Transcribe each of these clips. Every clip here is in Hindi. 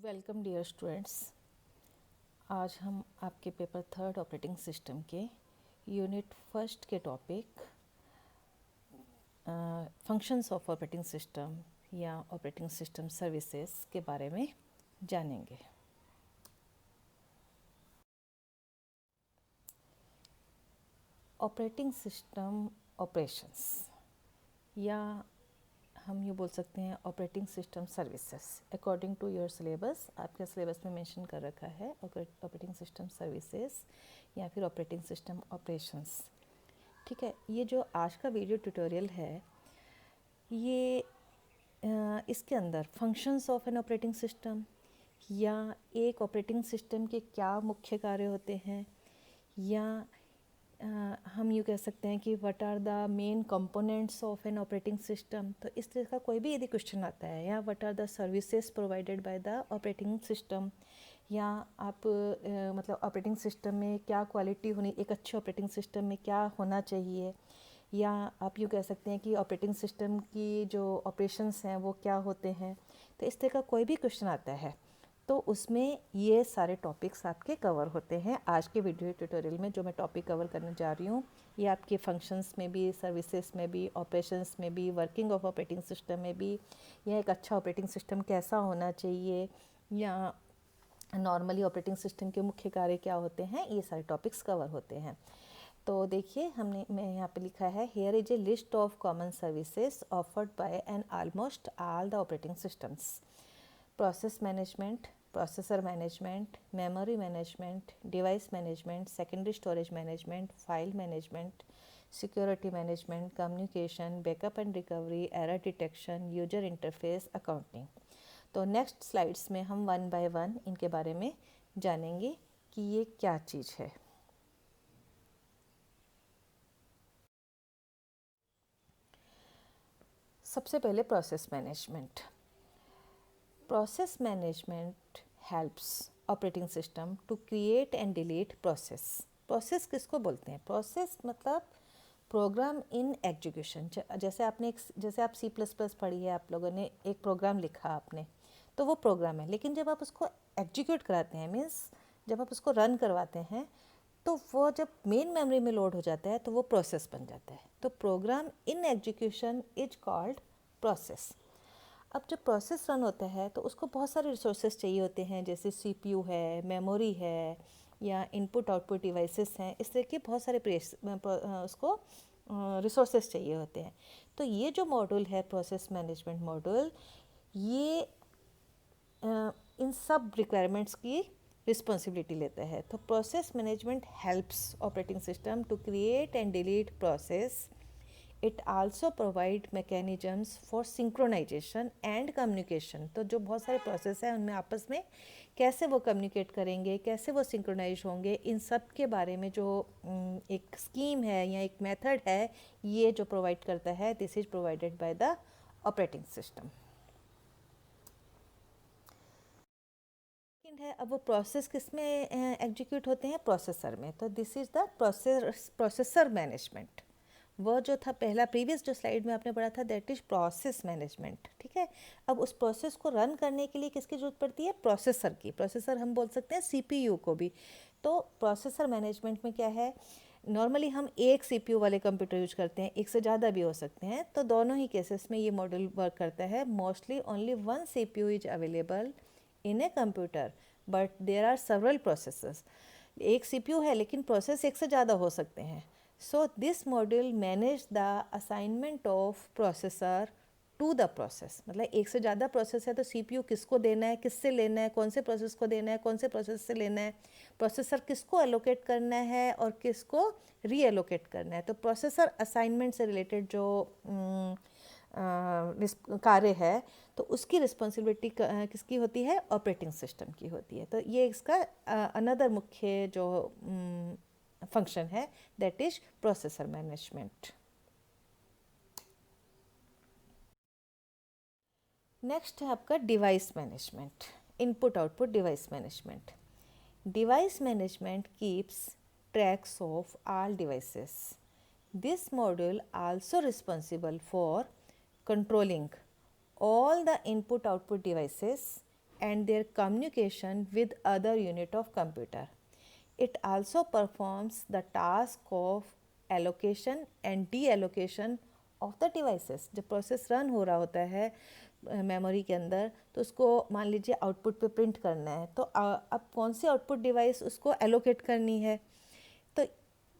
Welcome dear students. आज हम आपके पेपर थर्ड ऑपरेटिंग सिस्टम के यूनिट फर्स्ट के topic functions of operating system या ऑपरेटिंग सिस्टम सर्विसेज के बारे में जानेंगे। ऑपरेटिंग सिस्टम ऑपरेशंस या हम ये बोल सकते हैं operating system services according to your syllabus. आपके सिलेबस में मेंशन कर रखा है ऑपरेटिंग सिस्टम सर्विसेज या फिर ऑपरेटिंग सिस्टम ऑपरेशंस। ठीक है, ये जो आज का वीडियो ट्यूटोरियल है ये इसके अंदर functions of an operating system या एक ऑपरेटिंग सिस्टम के क्या मुख्य कार्य होते हैं या हम यूँ कह सकते हैं कि what are the main components of an operating system. तो इस तरह का कोई भी यदि क्वेश्चन आता है या what are the services provided by the operating system या आप मतलब ऑपरेटिंग सिस्टम में क्या क्वालिटी होनी, एक अच्छे ऑपरेटिंग सिस्टम में क्या होना चाहिए, या आप यूँ कह सकते हैं कि ऑपरेटिंग सिस्टम की जो ऑपरेशंस हैं वो क्या होते हैं। तो इस तरह का कोई भी क्वेश्चन आता है तो उसमें ये सारे टॉपिक्स आपके कवर होते हैं। आज के वीडियो ट्यूटोरियल में जो मैं टॉपिक कवर करने जा रही हूँ ये आपके फंक्शंस में भी, सर्विसेज में भी, ऑपरेशंस में भी, वर्किंग ऑफ ऑपरेटिंग सिस्टम में भी, या एक अच्छा ऑपरेटिंग सिस्टम कैसा होना चाहिए, या नॉर्मली ऑपरेटिंग सिस्टम के मुख्य कार्य क्या होते हैं, ये सारे टॉपिक्स कवर होते हैं। तो देखिए मैं यहाँ पे लिखा है here is a list of common services offered by and almost all the operating systems: process management, processor management, memory management, device management, secondary storage management, file management, security management, communication, backup and recovery, error detection, user interface, accounting. तो नेक्स्ट स्लाइड्स में हम वन बाय वन इनके बारे में जानेंगे कि ये क्या चीज़ है। सबसे पहले process management. Process management helps operating system to create and delete process. Process किसको बोलते हैं? प्रोसेस मतलब प्रोग्राम इन एग्जीक्यूशन। जैसे आप C++ पढ़ी है, आप लोगों ने एक प्रोग्राम लिखा आपने, तो वो प्रोग्राम है, लेकिन जब आप उसको एग्जीक्यूट कराते हैं, मीन्स जब आप उसको रन करवाते हैं, तो वो जब मेन मेमोरी में लोड हो जाता है तो वो प्रोसेस बन जाता है। तो program in execution is called process. अब जब प्रोसेस रन होता है तो उसको बहुत सारे रिसोर्सेज चाहिए होते हैं, जैसे CPU है, मेमोरी है, या इनपुट आउटपुट डिवाइसेस हैं। इस तरह के बहुत सारे उसको रिसोर्सेज चाहिए होते हैं। तो ये जो मॉड्यूल है प्रोसेस मैनेजमेंट मॉड्यूल, ये इन सब रिक्वायरमेंट्स की रिस्पॉन्सिबिलिटी लेता है। तो process management helps operating system to create and delete process. It also provide mechanisms for synchronization and communication. तो जो बहुत सारे प्रोसेस हैं उनमें आपस में कैसे वो कम्युनिकेट करेंगे, कैसे वो सिंक्रोनाइज होंगे, इन सब के बारे में जो एक स्कीम है या एक मेथड है, ये जो प्रोवाइड करता है, this is provided by the operating system. है अब वो प्रोसेस किस में एग्जीक्यूट होते हैं? प्रोसेसर में। तो this is the processor management. वो जो था पहला प्रीवियस जो स्लाइड में आपने पढ़ा था, दैट इज प्रोसेस मैनेजमेंट। ठीक है, अब उस प्रोसेस को रन करने के लिए किसकी जरूरत पड़ती है? प्रोसेसर की। प्रोसेसर हम बोल सकते हैं CPU को भी। तो प्रोसेसर मैनेजमेंट में क्या है, नॉर्मली हम एक CPU वाले कंप्यूटर यूज करते हैं, एक से ज़्यादा भी हो सकते हैं। तो दोनों ही केसेस में ये मॉडल वर्क करता है। Mostly only one CPU is available in a computer, but there are several processors. एक CPU है लेकिन प्रोसेस एक से ज़्यादा हो सकते हैं। So this module manage the assignment of processor to the process. मतलब एक से ज़्यादा प्रोसेस है तो CPU किसको देना है, किससे लेना है, कौन से प्रोसेस को देना है, कौन से प्रोसेस से लेना है, प्रोसेसर किसको एलोकेट करना है और किसको रीएलोकेट करना है। तो प्रोसेसर असाइनमेंट से रिलेटेड जो कार्य है तो उसकी रिस्पॉन्सिबिलिटी किसकी होती है? ऑपरेटिंग सिस्टम की होती है। तो ये इसका अनदर मुख्य जो फंक्शन है, that is processor management. Next है आपका device management, input output device management. Device management keeps tracks of all devices. This module also responsible for controlling all the input output devices and their communication with other unit of computer. It also performs the task of allocation and deallocation of the devices. जब प्रोसेस रन हो रहा होता है मेमोरी के अंदर, तो उसको मान लीजिए आउटपुट पे प्रिंट करना है, तो अब कौन सी आउटपुट डिवाइस उसको एलोकेट करनी है, तो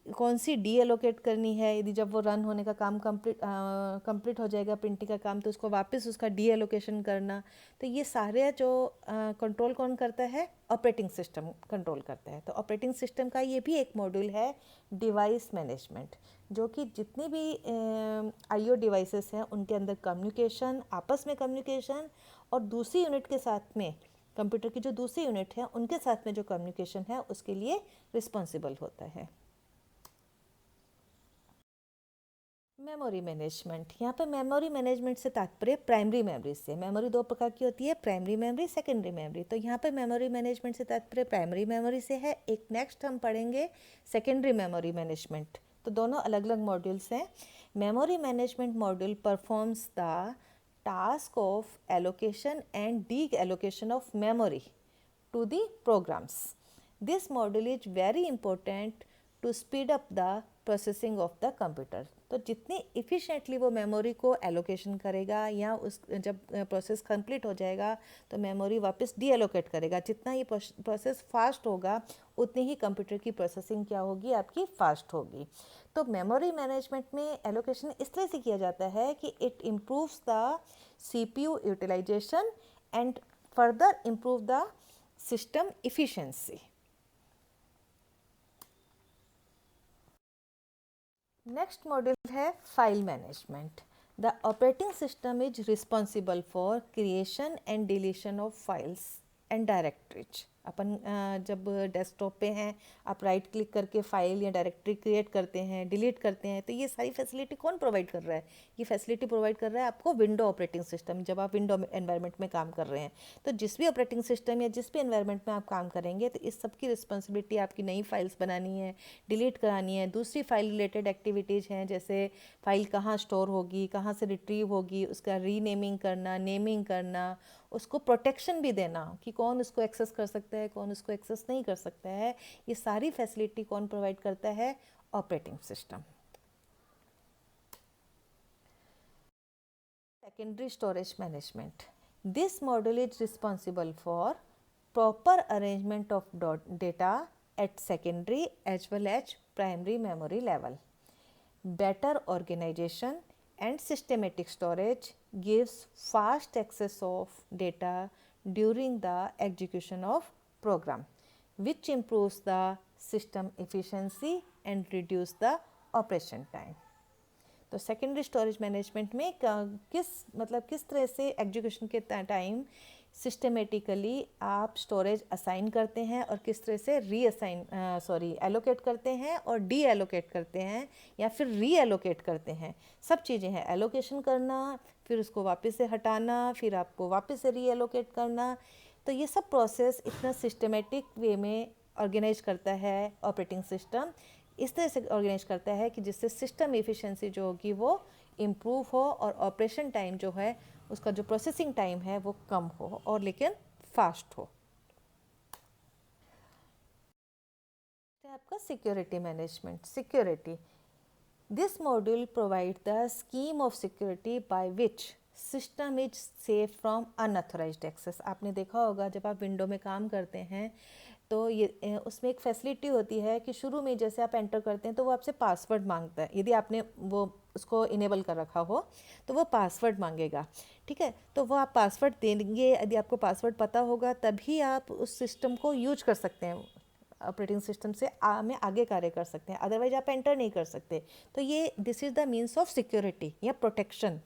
कौन सी डी एलोकेट करनी है। यदि जब वो रन होने का काम कंप्लीट हो जाएगा प्रिंटिंग का काम, तो उसको वापस उसका डी एलोकेशन करना। तो ये सारे जो कंट्रोल कौन करता है, ऑपरेटिंग सिस्टम कंट्रोल करता है। तो ऑपरेटिंग सिस्टम का ये भी एक मॉड्यूल है डिवाइस मैनेजमेंट, जो कि जितनी भी आईओ डिवाइसेस हैं उनके अंदर कम्युनिकेशन, आपस में कम्युनिकेशन, और दूसरी यूनिट के साथ में, कंप्यूटर की जो दूसरी यूनिट है उनके साथ में जो कम्युनिकेशन है उसके लिए रिस्पॉन्सिबल होता है। मेमोरी मैनेजमेंट, यहाँ पे मेमोरी मैनेजमेंट से तात्पर्य प्राइमरी मेमोरी से। मेमोरी दो प्रकार की होती है, प्राइमरी मेमोरी, सेकेंडरी मेमोरी। तो यहाँ पे मेमोरी मैनेजमेंट से तात्पर्य प्राइमरी मेमोरी से है। एक नेक्स्ट हम पढ़ेंगे सेकेंडरी मेमोरी मैनेजमेंट। तो दोनों अलग अलग मॉड्यूल्स हैं। Memory management module performs the task of allocation and D allocation of memory to the programs. This module is very important to speed up the processing of the computer. तो जितनी इफ़िशेंटली वो मेमोरी को एलोकेशन करेगा, या उस जब प्रोसेस कंप्लीट हो जाएगा तो मेमोरी वापस डी एलोकेट करेगा, जितना ये प्रोसेस फास्ट होगा उतनी ही कंप्यूटर की प्रोसेसिंग क्या होगी, आपकी फास्ट होगी। तो मेमोरी मैनेजमेंट में एलोकेशन इस तरह से किया जाता है कि it improves the CPU utilization and further improve the system efficiency. Next module है file management. The operating system is responsible for creation and deletion of files and directories. अपन जब डेस्कटॉप पे हैं, आप राइट क्लिक करके फाइल या डायरेक्टरी क्रिएट करते हैं, डिलीट करते हैं, तो ये सारी फैसिलिटी कौन प्रोवाइड कर रहा है? ये फैसिलिटी प्रोवाइड कर रहा है आपको विंडो ऑपरेटिंग सिस्टम। जब आप विंडो एनवायरनमेंट में काम कर रहे हैं, तो जिस भी ऑपरेटिंग सिस्टम या जिस भी एनवायरनमेंट में आप काम करेंगे, तो इस सब की रिस्पॉन्सिबिलिटी आपकी नई फाइल्स बनानी है, डिलीट करानी है, दूसरी फाइल रिलेटेड एक्टिविटीज़ हैं, जैसे फाइल कहाँ स्टोर होगी, कहाँ से रिट्रीव होगी, उसका रीनेमिंग करना, नेमिंग करना, उसको प्रोटेक्शन भी देना कि कौन उसको एक्सेस कर सकता है, कौन उसको एक्सेस नहीं कर सकता है। ये सारी फैसिलिटी कौन प्रोवाइड करता है? Operating system. Secondary storage management. This module is responsible for proper arrangement of data at secondary as well as primary memory level. Better organization and systematic storage gives fast access of data during the execution of program, which improves the system efficiency and reduce the operation time. तो सेकेंडरी स्टोरेज मैनेजमेंट में किस तरह से एग्जीक्यूशन के टाइम सिस्टमेटिकली आप स्टोरेज असाइन करते हैं और किस तरह से एलोकेट करते हैं और डी एलोकेट करते हैं या फिर री एलोकेट करते हैं। सब चीज़ें हैं, एलोकेशन करना, फिर उसको वापस से हटाना, फिर आपको वापस से री एलोकेट करना। तो ये सब प्रोसेस इतना सिस्टमेटिक वे में ऑर्गेनाइज करता है ऑपरेटिंग सिस्टम। इस तरह से ऑर्गेनाइज करता है कि जिससे सिस्टम एफिशिएंसी जो होगी वो इम्प्रूव हो और ऑपरेशन टाइम जो है, उसका जो प्रोसेसिंग टाइम है वो कम हो और लेकिन फास्ट हो। आपका security management. Security, this module provide the scheme of security by which system is safe from unauthorized access. आपने देखा होगा जब आप विंडो में काम करते हैं तो ये उसमें एक फैसिलिटी होती है कि शुरू में जैसे आप एंटर करते हैं तो वो आपसे पासवर्ड मांगता है। यदि आपने वो उसको इनेबल कर रखा हो तो वो पासवर्ड मांगेगा, ठीक है। तो वो आप पासवर्ड देंगे, यदि आपको पासवर्ड पता होगा तभी आप उस सिस्टम को यूज कर सकते हैं, ऑपरेटिंग सिस्टम से में आगे कार्य कर सकते हैं, अदरवाइज आप एंटर नहीं कर सकते। तो ये this is the means of security या प्रोटेक्शन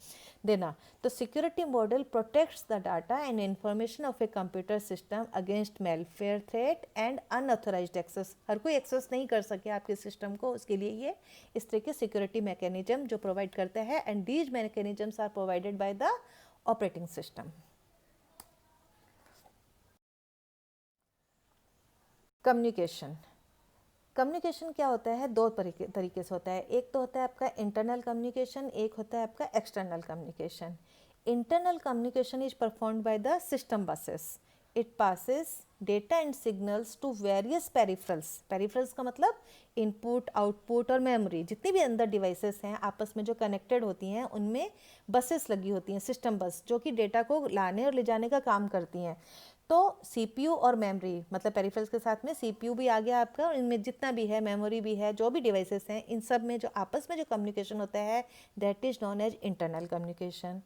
देना। तो security model protects the data and information of a computer system against malware threat and unauthorized access. हर कोई एक्सेस नहीं कर सके आपके सिस्टम को, उसके लिए ये इस तरह के सिक्योरिटी मैकेनिज्म जो प्रोवाइड करता है, and these mechanisms are provided by the operating system. Communication. Communication क्या होता है? दो तरीके से होता है। एक तो होता है आपका इंटरनल कम्युनिकेशन, एक होता है आपका external communication. Internal communication is performed by the system buses. It passes data and signals to various peripherals. Peripherals का मतलब इनपुट, आउटपुट और मेमोरी, जितनी भी अंदर डिवाइसेस हैं आपस में जो कनेक्टेड होती हैं उनमें बसेस लगी होती हैं, सिस्टम बस, जो कि डेटा को लाने और ले जाने का काम करती हैं। तो सीपीयू और मेमोरी, मतलब पेरिफेरल्स के साथ में सीपीयू भी आ गया आपका, और इनमें जितना भी है मेमोरी भी है, जो भी डिवाइसेस हैं, इन सब में जो आपस में जो कम्युनिकेशन होता है that is known as internal communication.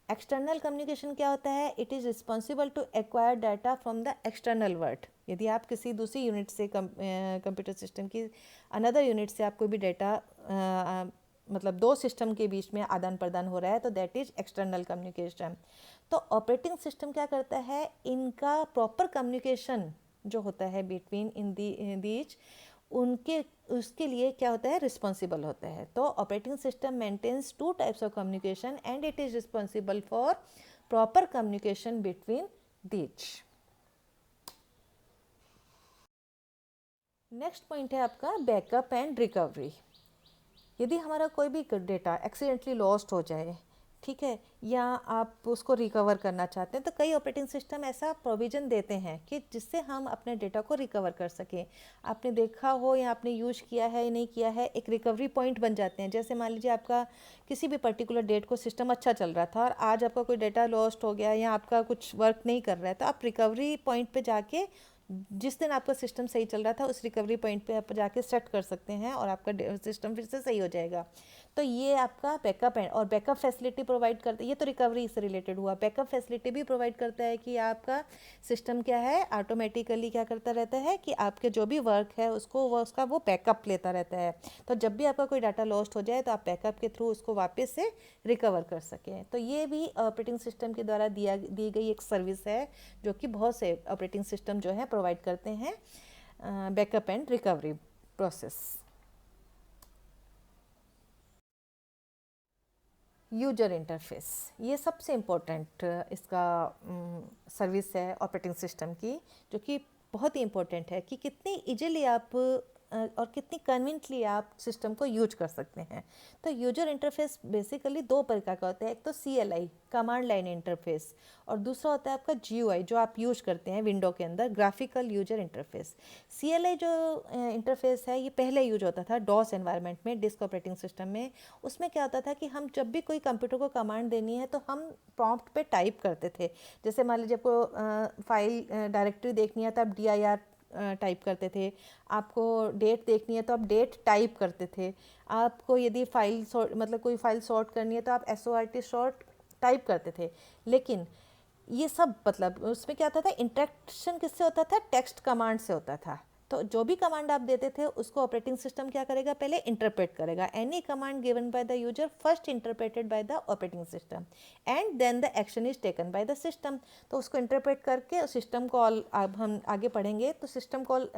External communication क्या होता है? It is responsible to acquire data from the external world. यदि आप किसी दूसरी यूनिट से कंप्यूटर सिस्टम की अनदर यूनिट से आप कोई भी डाटा मतलब दो सिस्टम के बीच में आदान प्रदान हो रहा है तो दैट इज़ एक्सटर्नल कम्युनिकेशन। तो ऑपरेटिंग सिस्टम क्या करता है? इनका प्रॉपर कम्युनिकेशन जो होता है बिटवीन इन दीज, उनके उसके लिए क्या होता है? रिस्पॉन्सिबल होता है। तो operating system maintains two types of communication and it is responsible for proper communication between these. Next point है आपका बैकअप एंड रिकवरी। यदि हमारा कोई भी डेटा एक्सीडेंटली लॉस्ट हो जाए, ठीक है, या आप उसको रिकवर करना चाहते हैं, तो कई ऑपरेटिंग सिस्टम ऐसा प्रोविज़न देते हैं कि जिससे हम अपने डेटा को रिकवर कर सकें। आपने देखा हो या आपने यूज़ किया है या नहीं किया है, एक रिकवरी पॉइंट बन जाते हैं। जैसे मान लीजिए आपका किसी भी पर्टिकुलर डेट को सिस्टम अच्छा चल रहा था और आज आपका कोई डेटा लॉस्ट हो गया या आपका कुछ वर्क नहीं कर रहा है, तो आप रिकवरी पॉइंट पे जाके जिस दिन आपका सिस्टम सही चल रहा था उस रिकवरी पॉइंट पे आप जाके सेट कर सकते हैं और आपका सिस्टम फिर से सही हो जाएगा। तो ये आपका बैकअप है, और बैकअप फैसिलिटी प्रोवाइड करते, ये तो रिकवरी से रिलेटेड हुआ। बैकअप फैसिलिटी भी प्रोवाइड करता है कि आपका सिस्टम क्या है, ऑटोमेटिकली क्या करता रहता है कि आपके जो भी वर्क है उसको उसका वो बैकअप लेता रहता है। तो जब भी आपका कोई डाटा लॉस्ट हो जाए तो आप बैकअप के थ्रू उसको वापस से रिकवर कर सकें। तो ये भी ऑपरेटिंग सिस्टम के द्वारा दी गई एक सर्विस है जो कि बहुत से ऑपरेटिंग सिस्टम जो है प्रोवाइड करते हैं, backup and recovery process. User interface, ये सबसे इम्पोर्टेंट इसका सर्विस है ऑपरेटिंग सिस्टम की, जो कि बहुत ही इम्पोर्टेंट है कि कितनी इजीली आप और कितनी कन्वीनियंटली आप सिस्टम को यूज कर सकते हैं। तो यूजर इंटरफेस बेसिकली दो प्रकार का होता है, एक तो CLI कमांड लाइन इंटरफेस, और दूसरा होता है आपका GUI जो आप यूज करते हैं विंडो के अंदर, ग्राफिकल यूजर इंटरफेस। CLI जो इंटरफेस है ये पहले यूज होता था डॉस एनवायरनमेंट में, डिस्क ऑपरेटिंग सिस्टम में। उसमें क्या होता था कि हम जब भी कोई कंप्यूटर को कमांड देनी है तो हम प्रॉम्प्ट पे टाइप करते थे। जैसे मान लीजिए आपको फाइल डायरेक्टरी देखनी है तो आप DIR टाइप करते थे, आपको डेट देखनी है तो आप डेट टाइप करते थे, आपको यदि फाइल मतलब कोई फाइल सॉर्ट करनी है तो आप SORT सॉर्ट टाइप करते थे। लेकिन ये सब मतलब उसमें क्या होता था, इंटरेक्शन किससे होता था? टेक्स्ट कमांड से होता था। तो जो भी कमांड आप देते थे उसको ऑपरेटिंग सिस्टम क्या करेगा? पहले इंटरप्रेट करेगा। Any command given by the user first interpreted by the operating system and then the action is taken by the system. तो उसको इंटरप्रेट करके सिस्टम कॉल, अब हम आगे पढ़ेंगे, तो सिस्टम कॉल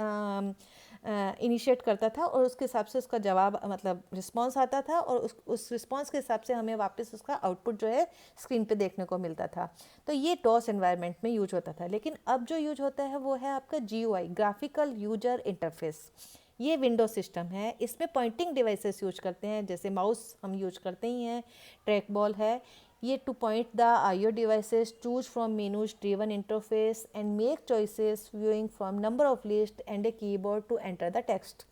इनिशिएट करता था और उसके हिसाब से उसका जवाब मतलब रिस्पॉन्स आता था, और उस रिस्पॉन्स के हिसाब से हमें वापस उसका आउटपुट जो है स्क्रीन पे देखने को मिलता था। तो ये डॉस एनवायरनमेंट में यूज होता था। लेकिन अब जो यूज होता है वो है आपका GUI ग्राफिकल यूजर इंटरफेस। ये विंडो सिस्टम है, इसमें पॉइंटिंग डिवाइसेस यूज करते हैं, जैसे माउस हम यूज करते ही हैं, ट्रैक बॉल है, ये to point the IO devices, choose from menus driven interface and make choices viewing from number of list and a keyboard to enter the text.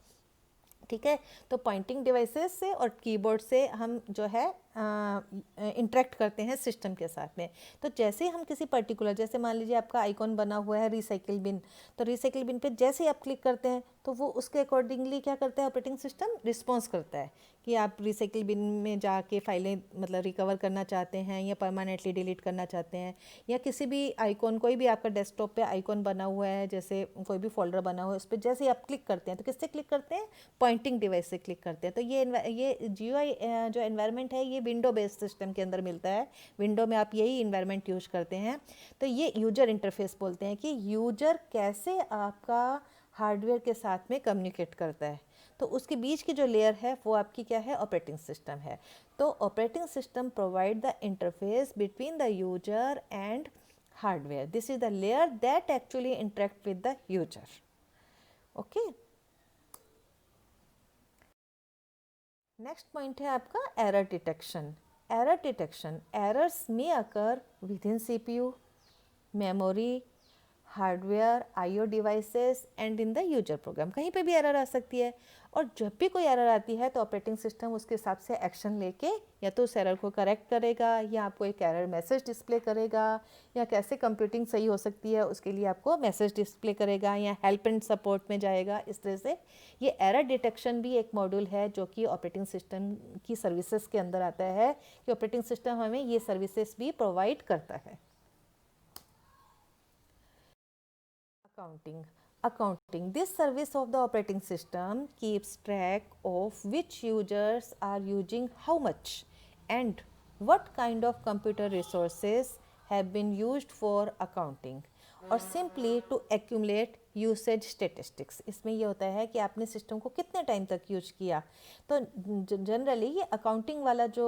ठीक है, तो पॉइंटिंग डिवाइसेस से और कीबोर्ड से हम जो है इंटरेक्ट करते हैं सिस्टम के साथ में। तो जैसे हम किसी पर्टिकुलर, जैसे मान लीजिए आपका आइकॉन बना हुआ है रिसाइकिल बिन, तो रिसाइकिल बिन पे जैसे ही आप क्लिक करते हैं तो वो उसके अकॉर्डिंगली क्या करता है, ऑपरेटिंग सिस्टम रिस्पॉन्स करता है कि आप रिसाइकिल बिन में जाके फाइलें मतलब रिकवर करना चाहते हैं या परमानेंटली डिलीट करना चाहते हैं, या किसी भी आइकॉन, कोई भी आपका डेस्कटॉप पे आइकॉन बना हुआ है, जैसे कोई भी फोल्डर बना हुआ है, उस पर जैसे ही आप क्लिक करते हैं तो किससे क्लिक करते हैं? पॉइंटिंग डिवाइस से क्लिक करते हैं। तो ये GUI जो एनवायरनमेंट है ये विंडो बेस्ड सिस्टम के अंदर मिलता है, विंडो में आप यही इन्वायरमेंट यूज करते हैं। तो ये यूजर इंटरफेस बोलते हैं कि यूजर कैसे आपका हार्डवेयर के साथ में कम्युनिकेट करता है। तो उसके बीच की जो लेयर है वो आपकी क्या है? ऑपरेटिंग सिस्टम है। तो operating system provide the interface between the user and hardware. This is the layer that actually interact with the user. Okay, next point है आपका error detection. Error detection, errors may occur within CPU, memory, hardware, IO devices and in the user program. कहीं पे भी एरर आ सकती है, और जब भी कोई एरर आती है तो ऑपरेटिंग सिस्टम उसके हिसाब से एक्शन लेके या तो उस एरर को करेक्ट करेगा, या आपको एक एरर मैसेज डिस्प्ले करेगा, या कैसे कंप्यूटिंग सही हो सकती है उसके लिए आपको मैसेज डिस्प्ले करेगा, या हेल्प एंड सपोर्ट में जाएगा। इस तरह से ये एरर डिटेक्शन भी एक मॉड्यूल है जो कि ऑपरेटिंग सिस्टम की सर्विसेज के अंदर आता है, कि ऑपरेटिंग सिस्टम हमें ये सर्विसेज भी प्रोवाइड करता है। Accounting. This service of the operating system keeps track of which users are using how much and what kind of computer resources have been used for accounting, और simply to accumulate usage statistics. इसमें ये होता है कि आपने सिस्टम को कितने टाइम तक यूज किया। तो जनरली ये अकाउंटिंग वाला जो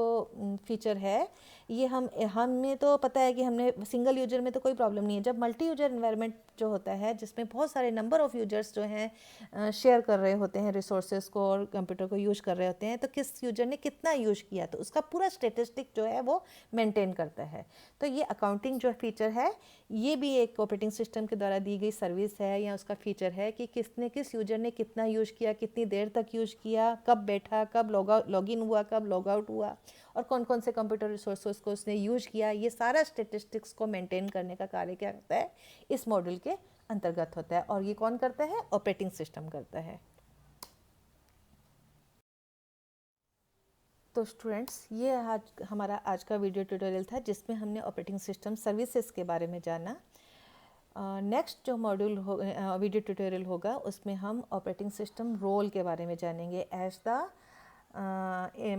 फीचर है, ये हमें तो पता है कि हमने सिंगल यूजर में तो कोई प्रॉब्लम नहीं है। जब मल्टी यूजर इन्वायरमेंट जो होता है, जिसमें बहुत सारे नंबर ऑफ़ यूजर्स जो हैं शेयर कर रहे होते हैं रिसोर्सेज को और कंप्यूटर को यूज कर रहे होते हैं, तो किस यूजर ने कितना यूज किया, तो उसका पूरा स्टेटिस्टिक जो है वो मेंटेन करता है। तो ये अकाउंटिंग जो फीचर है, ये भी एक ऑपरेटिंग सिस्टम के द्वारा दी गई सर्विस है, या उसका फीचर है कि किस यूजर ने कितना यूज किया, कितनी देर तक यूज किया, कब बैठा, कब लॉग इन हुआ, कब लॉग आउट हुआ, और कौन कौन से कंप्यूटर रिसोर्सेज को उसने यूज किया। ये सारा स्टेटिस्टिक्स को मेंटेन करने का कार्य क्या करता है, इस मॉड्यूल के अंतर्गत होता है। और ये कौन करता है, ऑपरेटिंग सिस्टम करता है। तो स्टूडेंट्स, ये हमारा आज का वीडियो ट्यूटोरियल था, जिसमें हमने ऑपरेटिंग सिस्टम सर्विसेज के बारे में जाना। नेक्स्ट जो मॉड्यूल वीडियो ट्यूटोरियल होगा, उसमें हम ऑपरेटिंग सिस्टम रोल के बारे में जानेंगे, एज द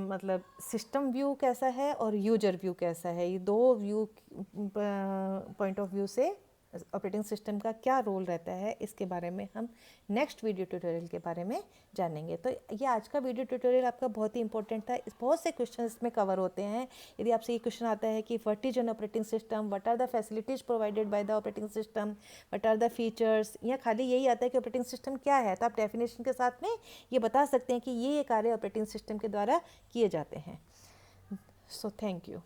मतलब सिस्टम व्यू कैसा है और यूजर व्यू कैसा है। ये दो व्यू पॉइंट ऑफ व्यू से ऑपरेटिंग सिस्टम का क्या रोल रहता है, इसके बारे में हम नेक्स्ट वीडियो ट्यूटोरियल के बारे में जानेंगे। तो ये आज का वीडियो ट्यूटोरियल आपका बहुत ही इंपॉर्टेंट था। बहुत से क्वेश्चन इसमें कवर होते हैं। यदि आपसे ये क्वेश्चन आता है कि what is an operating system, what are the facilities provided by the operating system, what are the features, या खाली यही आता है कि ऑपरेटिंग सिस्टम क्या है, तो आप डेफिनेशन के साथ में ये बता सकते हैं कि ये कार्य ऑपरेटिंग सिस्टम के द्वारा किए जाते हैं। So thank you.